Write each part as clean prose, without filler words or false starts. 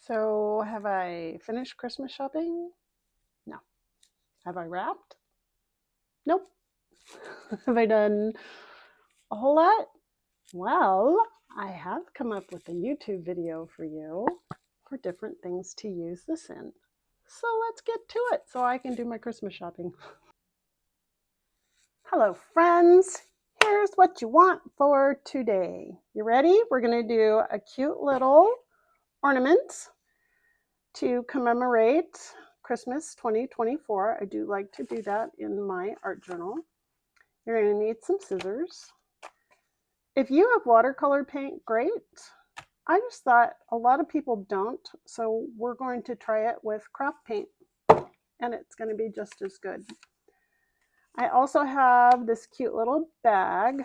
So, have I finished Christmas shopping? No. Have I wrapped? Nope. Have I done a whole lot? Well, I have come up with a YouTube video for you for different things to use this in. So let's get to it so I can do my Christmas shopping. Hello, friends. Here's what you want for today. You ready? We're going to do a cute little ornament to commemorate Christmas 2024. I do like to do that in my art journal. You're going to need some scissors. If you have watercolor paint, great. I just thought a lot of people don't, so we're going to try it with craft paint, and it's going to be just as good. I also have this cute little bag.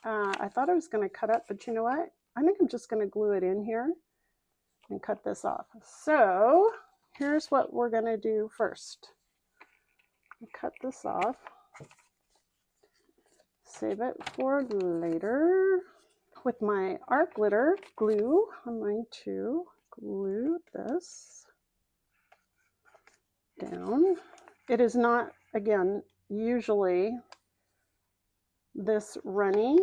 I thought I was going to cut up, but you know what? I think I'm just going to glue it in here and cut this off. So here's what we're going to do first. Cut this off. Save it for later. With my art glitter glue, I'm going to glue this down. It is not, again, usually this runny.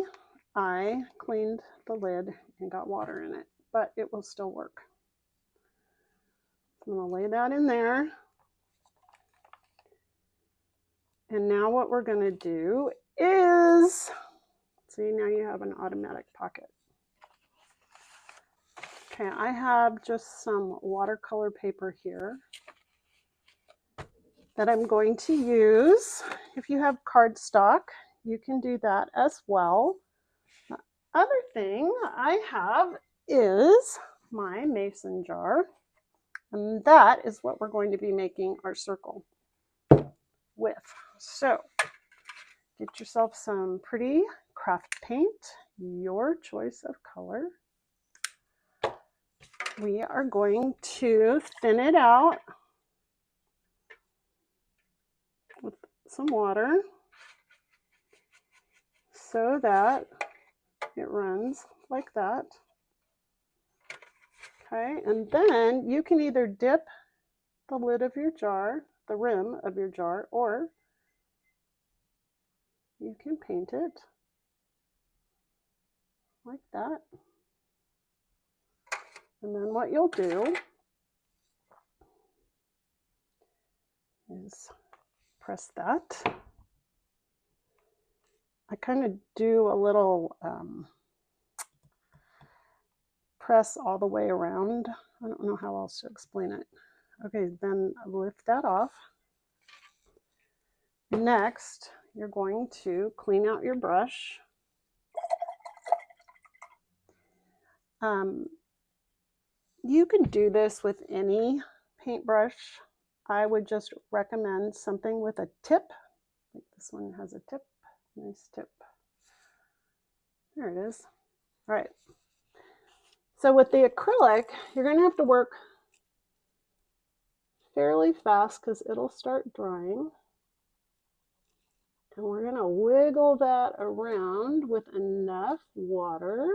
I cleaned the lid and got water in it, but it will still work. I'm going to lay that in there. And now what we're going to do is, see, now you have an automatic pocket. Okay, I have just some watercolor paper here that I'm going to use. If you have cardstock, you can do that as well. The other thing I have is my mason jar, and that is what we're going to be making our circle with. So get yourself some pretty craft paint, your choice of color. We are going to thin it out with some water so that it runs like that. Okay, and then you can either dip the lid of your jar, the rim of your jar, or you can paint it like that. And then what you'll do is press that. I kind of do a little press all the way around. I don't know how else to explain it. Okay, then lift that off. Next, you're going to clean out your brush. You can do this with any paintbrush. I would just recommend something with a tip. Like this one has a tip, nice tip. There it is. All right. So with the acrylic, you're going to have to work fairly fast because it'll start drying. And we're going to wiggle that around with enough water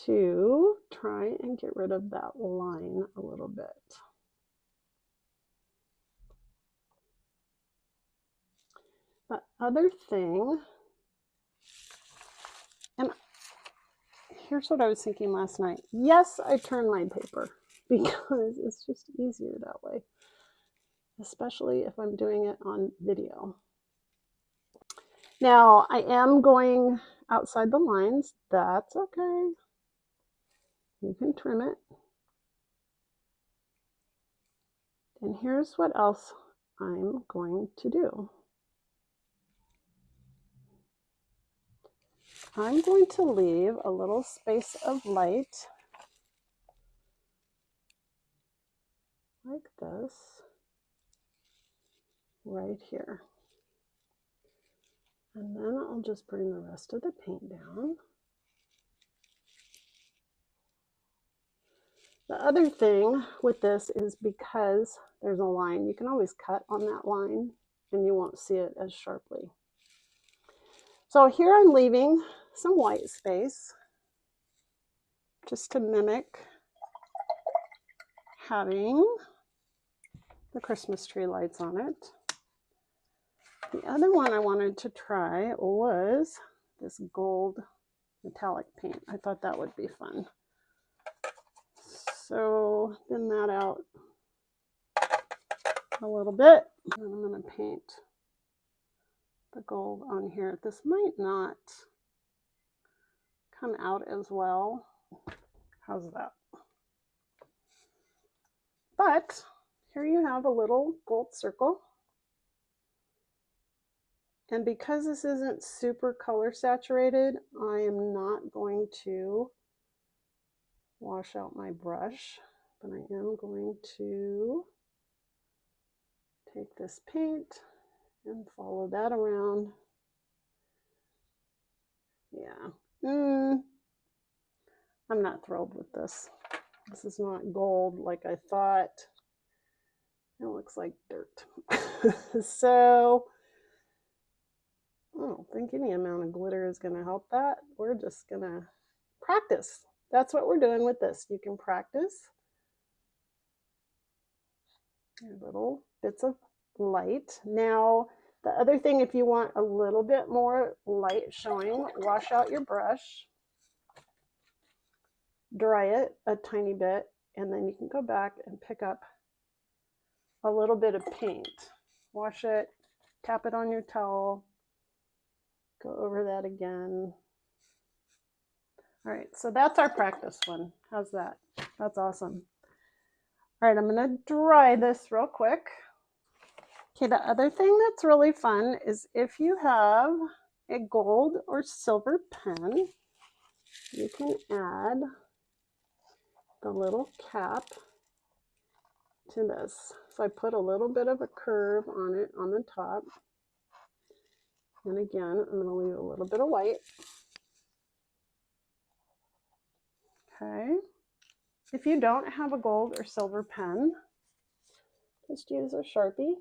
to try and get rid of that line a little bit. The other thing, and here's what I was thinking last night. Yes, I turn my paper because it's just easier that way, especially if I'm doing it on video. Now, I am going outside the lines. That's okay. You can trim it. And here's what else I'm going to do. I'm going to leave a little space of light like this right here. And then I'll just bring the rest of the paint down. The other thing with this is because there's a line, you can always cut on that line and you won't see it as sharply. So here I'm leaving some white space just to mimic having the Christmas tree lights on it. The other one I wanted to try was this gold metallic paint. I thought that would be fun. So thin that out a little bit. And I'm going to paint the gold on here. This might not come out as well. How's that? But here you have a little gold circle. And because this isn't super color saturated, I am not going to wash out my brush, but I am going to take this paint and follow that around. Yeah, I'm not thrilled with this. This is not gold like I thought. It looks like dirt. So I don't think any amount of glitter is going to help that. We're just going to practice. That's what we're doing with this. You can practice little bits of light. Now, the other thing, if you want a little bit more light showing, wash out your brush, dry it a tiny bit, and then you can go back and pick up a little bit of paint. Wash it, tap it on your towel, go over that again. All right, so that's our practice one. How's that? That's awesome. All right, I'm gonna dry this real quick. Okay, the other thing that's really fun is if you have a gold or silver pen, you can add the little cap to this. So I put a little bit of a curve on it on the top. And again, I'm going to leave a little bit of white. Okay. If you don't have a gold or silver pen, just use a Sharpie.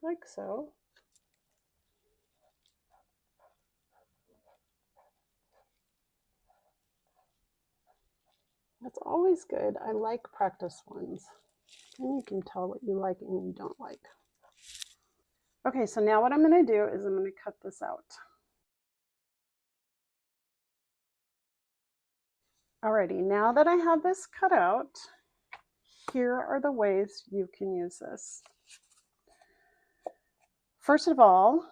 Like so. That's always good. I like practice ones. And you can tell what you like and you don't like. Okay, so now what I'm going to do is I'm going to cut this out. Alrighty, now that I have this cut out, here are the ways you can use this. First of all,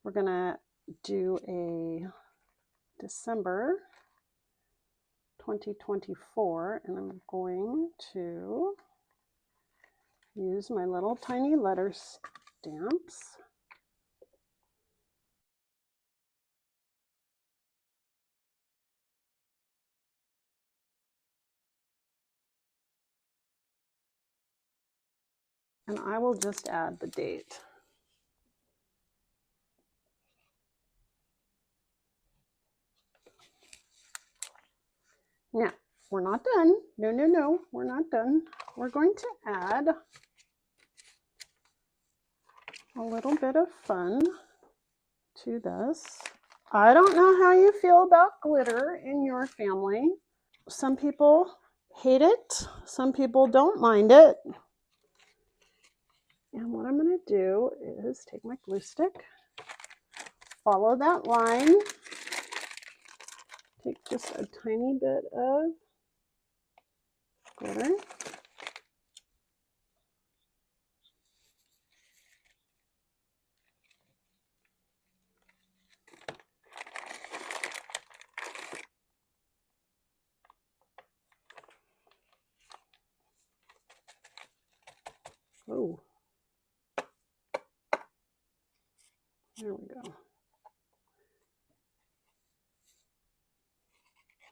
we're going to do a December 2024, and I'm going to use my little tiny letter stamps. And I will just add the date. Now, we're not done. No, we're not done. We're going to add a little bit of fun to this. I don't know how you feel about glitter in your family. Some people hate it. Some people don't mind it. And what I'm going to do is take my glue stick, follow that line, take just a tiny bit of glitter. Oh, there we go.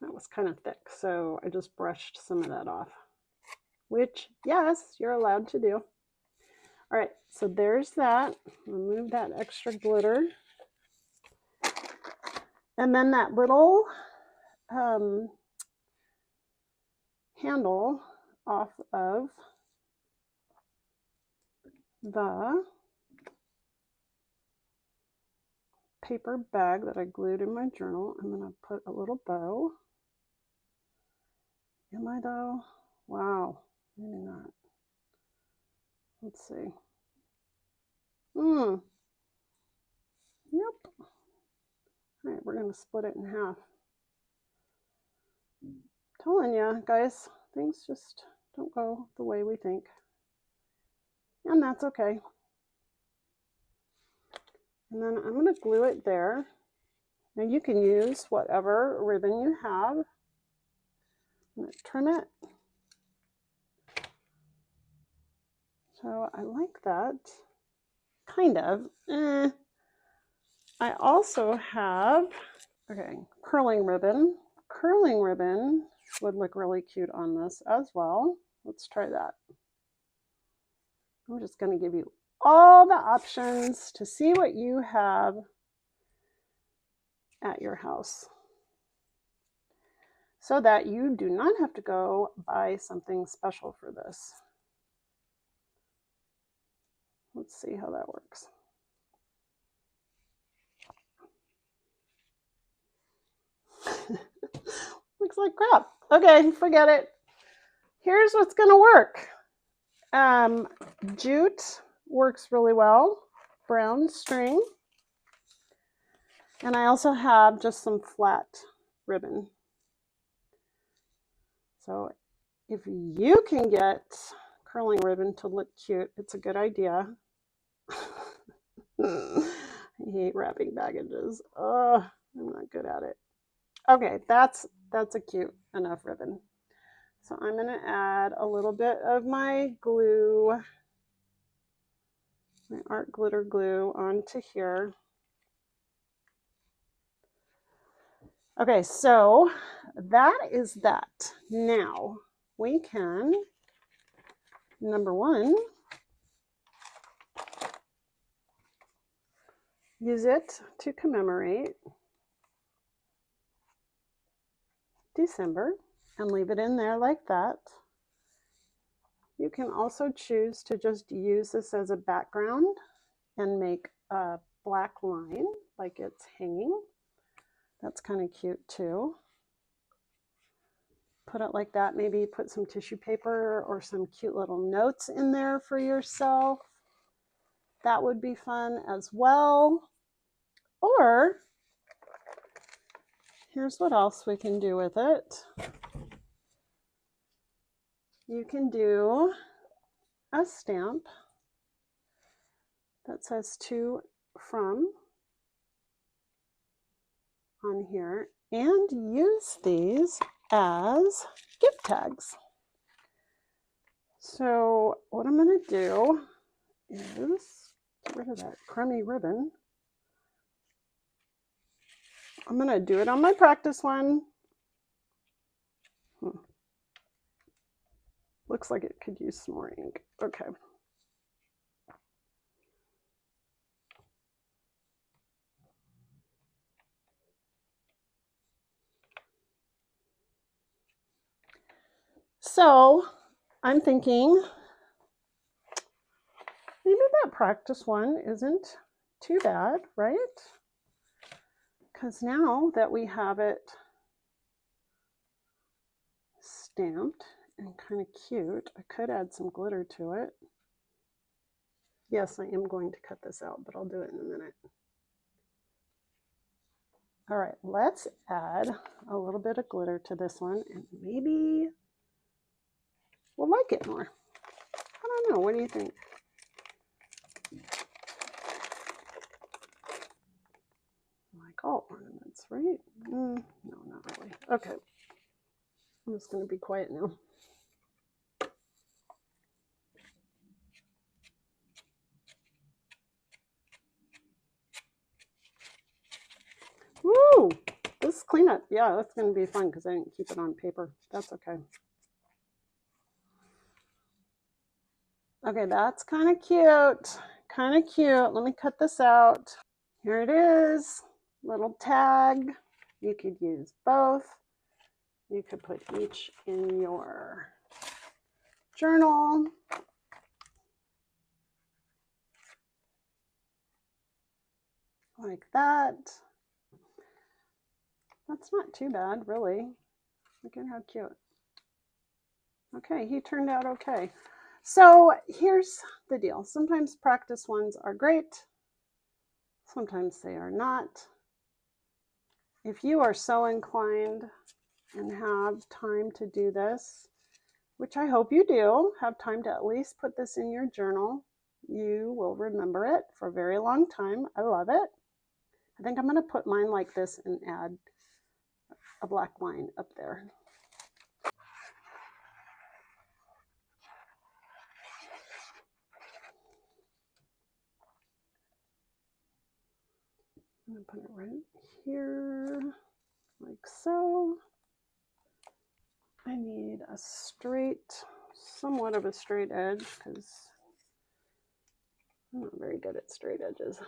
That was kind of thick, so I just brushed some of that off, which, yes, you're allowed to do. All right, so there's that. Remove that extra glitter. And then that little handle off of the paper bag that I glued in my journal. I'm going to put a little bow. Am I though? Wow, maybe not. Let's see. Yep. All right, we're going to split it in half. Telling you guys, things just don't go the way we think. And that's okay. And then I'm going to glue it there. Now you can use whatever ribbon you have. I'm going to trim it. So I like that. Kind of. I also have, okay, curling ribbon. Curling ribbon would look really cute on this as well. Let's try that. I'm just going to give you all the options to see what you have at your house so that you do not have to go buy something special for this. Let's see how that works. Looks like crap. Okay, forget it. Here's what's going to work. Jute works really well. Brown string. And I also have just some flat ribbon. So if you can get curling ribbon to look cute, it's a good idea. I hate wrapping packages. Oh, I'm not good at it. Okay, that's a cute enough ribbon. So I'm going to add a little bit of my glue, my art glitter glue onto here. Okay, so that is that. Now we can, number one, use it to commemorate December and leave it in there like that. You can also choose to just use this as a background and make a black line like it's hanging. That's kind of cute too. Put it like that. Maybe put some tissue paper or some cute little notes in there for yourself. That would be fun as well. Or here's what else we can do with it. You can do a stamp that says to from on here and use these as gift tags. So what I'm going to do is get rid of that crummy ribbon. I'm going to do it on my practice one. Looks like it could use some more ink. Okay. So I'm thinking maybe that practice one isn't too bad, right? Because now that we have it stamped and kind of cute, I could add some glitter to it. Yes, I am going to cut this out, but I'll do it in a minute. All right, let's add a little bit of glitter to this one and maybe we'll like it more. I don't know, what do you think? Like all ornaments, right? No, not really. Okay, I'm just going to be quiet now. Woo! This cleanup, yeah, that's going to be fun because I didn't keep it on paper. That's okay. Okay, that's kind of cute. Kind of cute. Let me cut this out. Here it is. Little tag. You could use both. You could put each in your journal. like that. That's not too bad, really. Look at how cute. Okay, he turned out okay. So here's the deal. Sometimes practice ones are great. Sometimes they are not. If you are so inclined and have time to do this, which I hope you do, have time to at least put this in your journal, you will remember it for a very long time. I love it. I think I'm going to put mine like this and add a black line up there. I'm going to put it right here, like so. I need a straight, somewhat of a straight edge because I'm not very good at straight edges.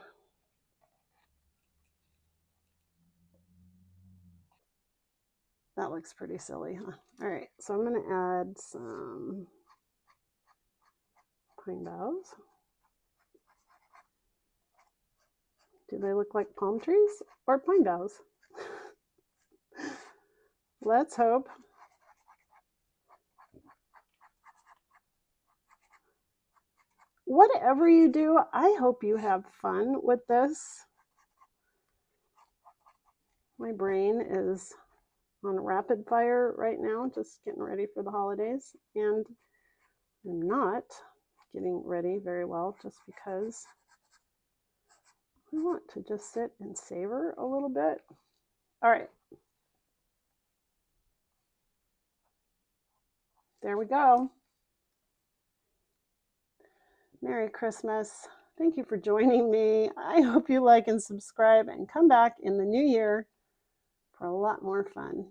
That looks pretty silly, huh? All right, so I'm going to add some pine boughs. Do they look like palm trees or pine boughs? Let's hope. Whatever you do, I hope you have fun with this. My brain is on rapid fire right now, just getting ready for the holidays, and I'm not getting ready very well just because I want to just sit and savor a little bit. All right. There we go. Merry Christmas. Thank you for joining me. I hope you like and subscribe and come back in the new year for a lot more fun.